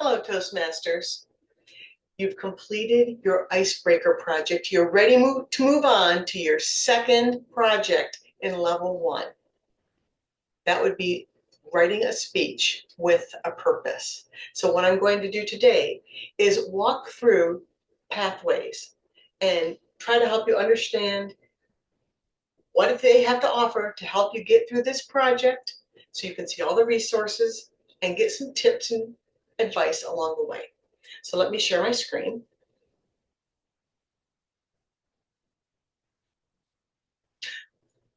Hello, Toastmasters. You've completed your icebreaker project. You're ready to move on to your second project in level 1. That would be writing a speech with a purpose. So what I'm going to do today is walk through pathways and try to help you understand what they have to offer to help you get through this project so you can see all the resources and get some tips and advice along the way. So let me share my screen.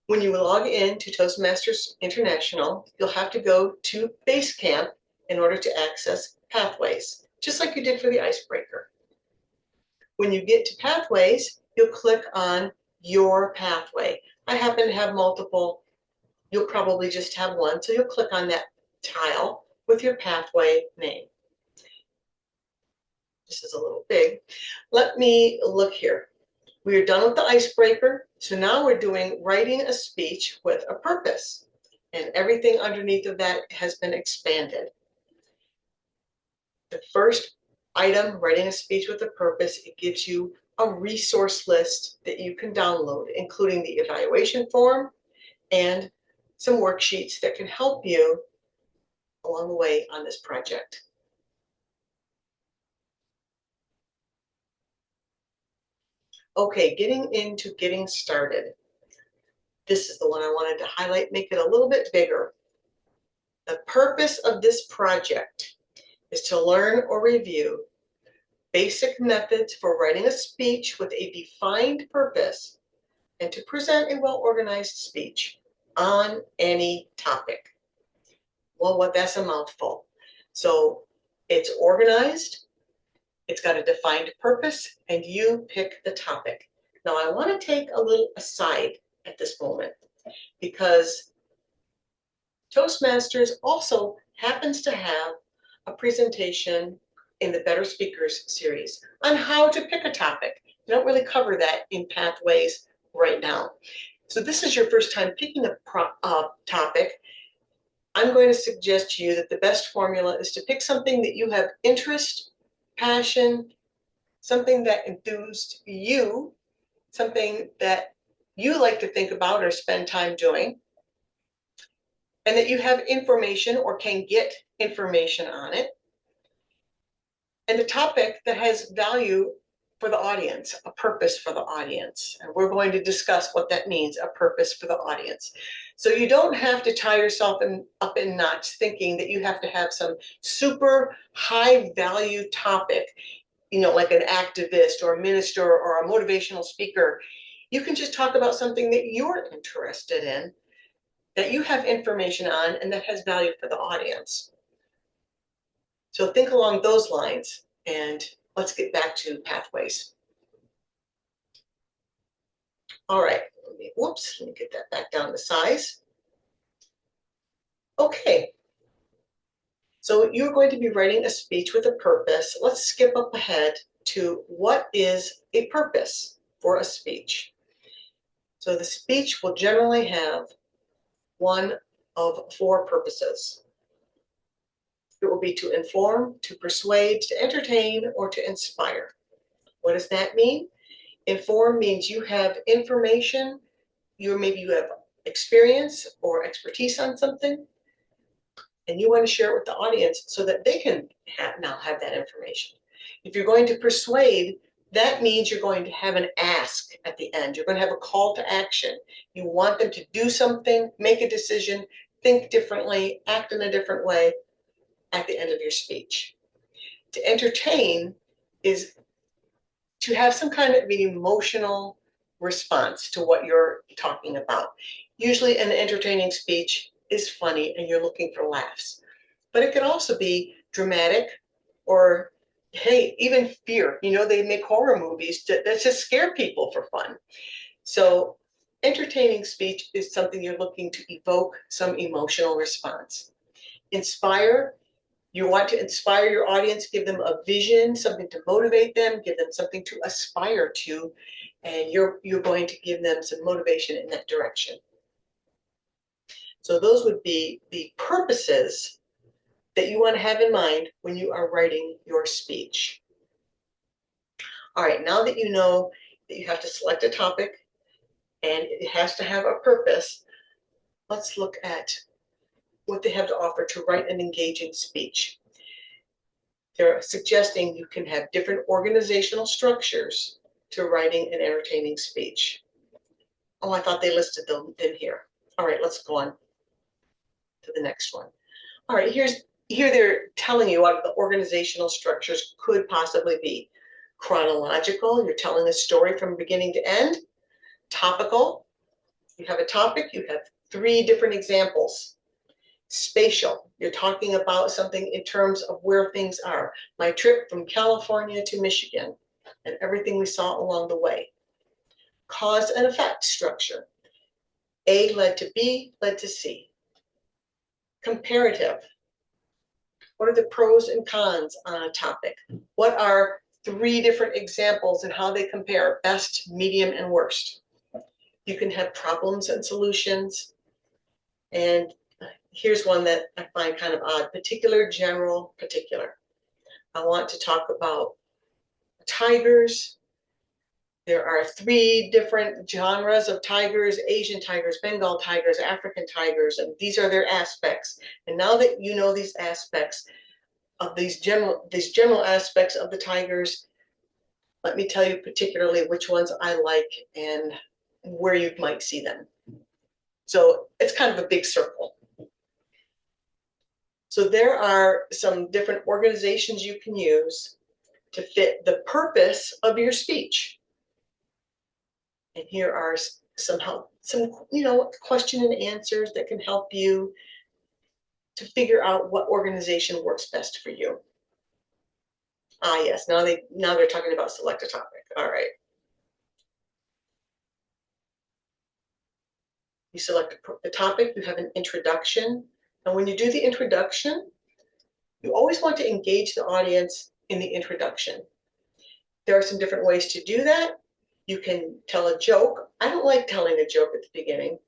When you log in to Toastmasters International, you'll have to go to Basecamp in order to access Pathways, just like you did for the icebreaker. When you get to Pathways, you'll click on your pathway. I happen to have multiple. You'll probably just have one, so you'll click on that tile with your pathway name. This is a little big. Let me look here. We are done with the icebreaker, so now we're doing writing a speech with a purpose, and everything underneath of that has been expanded. The first item, writing a speech with a purpose, it gives you a resource list that you can download, including the evaluation form and some worksheets that can help you along the way on this project. Okay, getting started. This is the one I wanted to highlight, make it a little bit bigger. The purpose of this project is to learn or review basic methods for writing a speech with a defined purpose and to present a well-organized speech on any topic. Well, that's a mouthful. So it's organized, it's got a defined purpose, and you pick the topic. Now, I want to take a little aside at this moment because Toastmasters also happens to have a presentation in the Better Speakers series on how to pick a topic. We don't really cover that in Pathways right now. So this is your first time picking a topic. I'm going to suggest to you that the best formula is to pick something that you have interest, passion, something that enthused you, something that you like to think about or spend time doing, and that you have information or can get information on it, and a topic that has value for the audience, a purpose for the audience. And we're going to discuss what that means, a purpose for the audience. So you don't have to tie yourself up in knots thinking that you have to have some super high value topic, like an activist or a minister or a motivational speaker. You can just talk about something that you're interested in, that you have information on, and that has value for the audience. So think along those lines, and let's get back to pathways. All right, let me get that back down to size. Okay, so you're going to be writing a speech with a purpose. Let's skip up ahead to what is a purpose for a speech. So the speech will generally have one of 4 purposes. It will be to inform, to persuade, to entertain, or to inspire. What does that mean? Inform means you have information, maybe you have experience or expertise on something, and you want to share it with the audience so that they can now have that information. If you're going to persuade, that means you're going to have an ask at the end. You're going to have a call to action. You want them to do something, make a decision, think differently, act in a different way at the end of your speech. To entertain is to have some kind of an emotional response to what you're talking about. Usually an entertaining speech is funny and you're looking for laughs. But it can also be dramatic or, hey, even fear. They make horror movies that just scare people for fun. So entertaining speech is something you're looking to evoke some emotional response. Inspire, you want to inspire your audience, give them a vision, something to motivate them, give them something to aspire to, and you're going to give them some motivation in that direction. So those would be the purposes that you want to have in mind when you are writing your speech. All right, now that you know that you have to select a topic and it has to have a purpose, let's look at what they have to offer to write an engaging speech. They're suggesting you can have different organizational structures to writing an entertaining speech. Oh, I thought they listed them in here. All right, let's go on to the next one. All right, here they're telling you what the organizational structures could possibly be. Chronological, you're telling a story from beginning to end. Topical, you have a topic, you have 3 different examples. Spatial, you're talking about something in terms of where things are. My trip from California to Michigan and everything we saw along the way. Cause and effect structure. A led to B, led to C. Comparative. What are the pros and cons on a topic? What are 3 different examples and how they compare best, medium, and worst? You can have problems and solutions. And here's one that I find kind of odd. Particular, general, particular. I want to talk about tigers. There are 3 different genres of tigers: Asian tigers, Bengal tigers, African tigers, and these are their aspects. And now that you know these aspects of these general aspects of the tigers, let me tell you particularly which ones I like and where you might see them. So it's kind of a big circle. So there are some different organizations you can use to fit the purpose of your speech. And here are some question and answers that can help you to figure out what organization works best for you. Ah, yes, now they're talking about select a topic. All right. You select the topic, you have an introduction. And when you do the introduction, you always want to engage the audience in the introduction. There are some different ways to do that. You can tell a joke. I don't like telling a joke at the beginning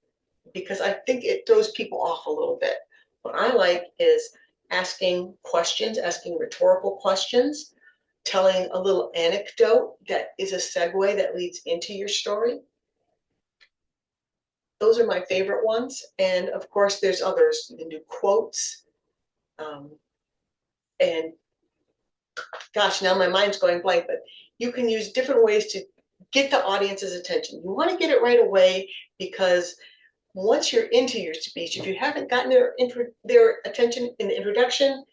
because I think it throws people off a little bit. What I like is asking questions, asking rhetorical questions, telling a little anecdote that is a segue that leads into your story. Those are my favorite ones. And of course, there's others. You can do quotes. And gosh, now my mind's going blank, but you can use different ways to get the audience's attention. You want to get it right away because once you're into your speech, if you haven't gotten their attention in the introduction,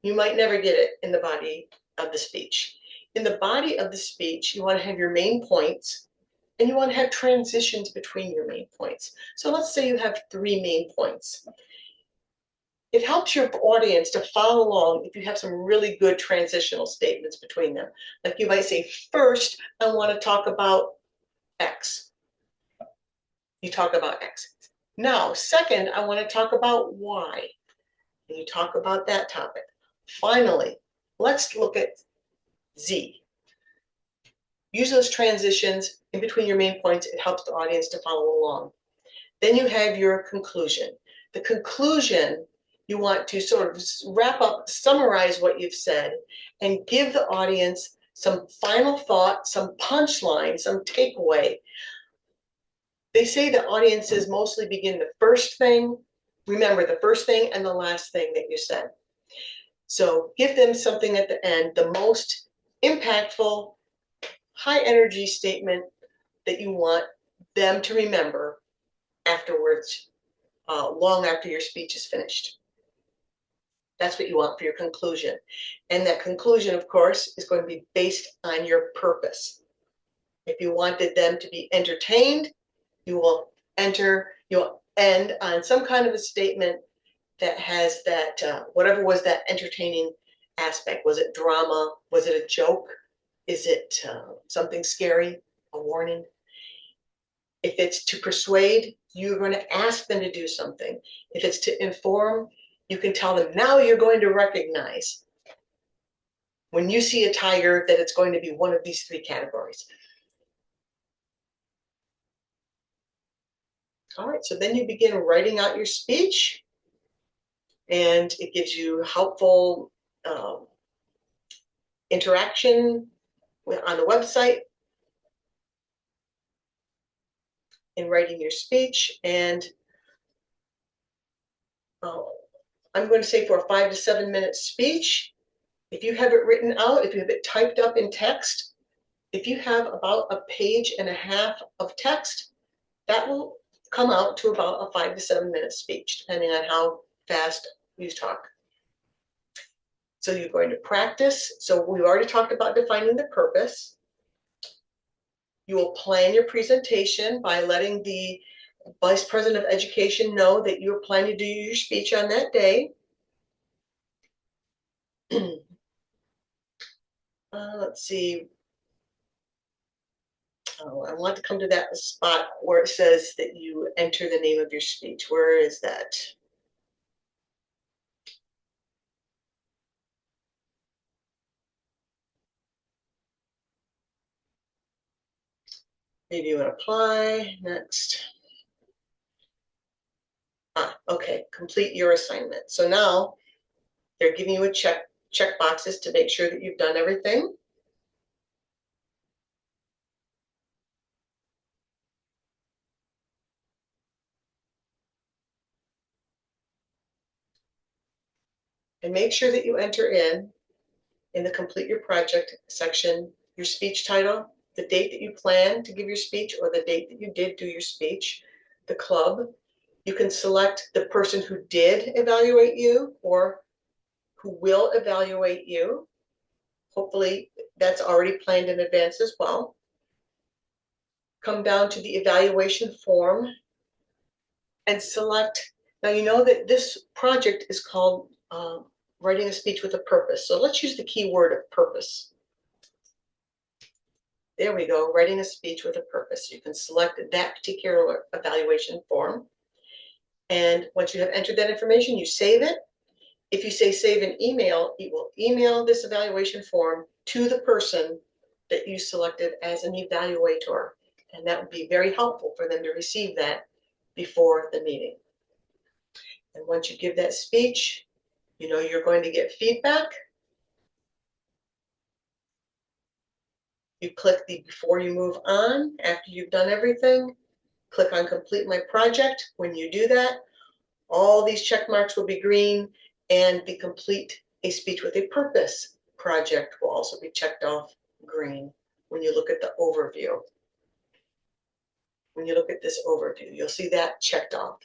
you might never get it in the body of the speech. In the body of the speech, you want to have your main points and you want to have transitions between your main points. So let's say you have 3 main points. It helps your audience to follow along if you have some really good transitional statements between them. Like you might say, first, I want to talk about X. You talk about X. Now, second, I want to talk about Y. And you talk about that topic. Finally, let's look at Z. Use those transitions in between your main points. It helps the audience to follow along. Then you have your conclusion. The conclusion, you want to sort of wrap up, summarize what you've said, and give the audience some final thought, some punchline, some takeaway. They say that audiences mostly begin the first thing. Remember the first thing and the last thing that you said. So give them something at the end, the most impactful, high energy statement that you want them to remember afterwards, long after your speech is finished. That's what you want for your conclusion. And that conclusion, of course, is going to be based on your purpose. If you wanted them to be entertained, you'll end on some kind of a statement that has that, whatever was that entertaining aspect. Was it drama? Was it a joke? Is it something scary, a warning? If it's to persuade, you're going to ask them to do something. If it's to inform, you can tell them, now you're going to recognize when you see a tiger that it's going to be one of these 3 categories. All right, so then you begin writing out your speech. and it gives you helpful interaction on the website in writing your speech. And I'm going to say for a 5 to 7 minute speech, if you have it written out, if you have it typed up in text, if you have about a page and a half of text, that will come out to about a 5 to 7 minute speech, depending on how fast you talk. So you're going to practice. So we've already talked about defining the purpose. You will plan your presentation by letting the Vice President of Education know that you're planning to do your speech on that day. Let's see. Oh, I want to come to that spot where it says that you enter the name of your speech. Where is that? Review and apply. Next. Okay. Complete your assignment. So now they're giving you a check boxes to make sure that you've done everything. And make sure that you enter in the complete your project section, your speech title, the date that you plan to give your speech or the date that you did do your speech, the club. You can select the person who did evaluate you or who will evaluate you. Hopefully that's already planned in advance as well. Come down to the evaluation form and select. Now you know that this project is called writing a speech with a purpose. So let's use the key word of purpose. There we go, writing a speech with a purpose. You can select that particular evaluation form. And once you have entered that information, you save it. If you say save an email, it will email this evaluation form to the person that you selected as an evaluator. And that would be very helpful for them to receive that before the meeting. And once you give that speech, you know you're going to get feedback. You click the before you move on, after you've done everything, click on complete my project. When you do that, all these check marks will be green and the complete a speech with a purpose project will also be checked off green when you look at the overview. When you look at this overview, you'll see that checked off.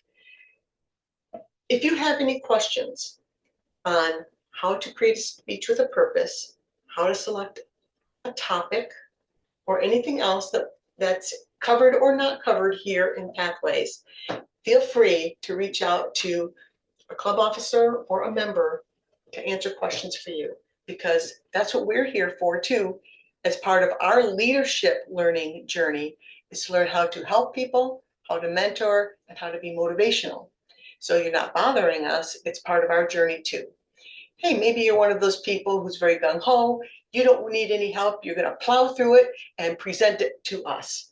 If you have any questions on how to create a speech with a purpose, how to select a topic, or anything else that's covered or not covered here in Pathways, feel free to reach out to a club officer or a member to answer questions for you, because that's what we're here for too, as part of our leadership learning journey, is to learn how to help people, how to mentor, and how to be motivational. So you're not bothering us, it's part of our journey too. Hey, maybe you're one of those people who's very gung-ho, you don't need any help, you're gonna plow through it and present it to us.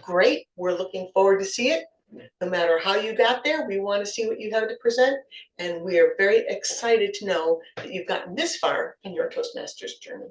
Great, we're looking forward to see it. No matter how you got there, we want to see what you have to present, and we are very excited to know that you've gotten this far in your Toastmasters journey.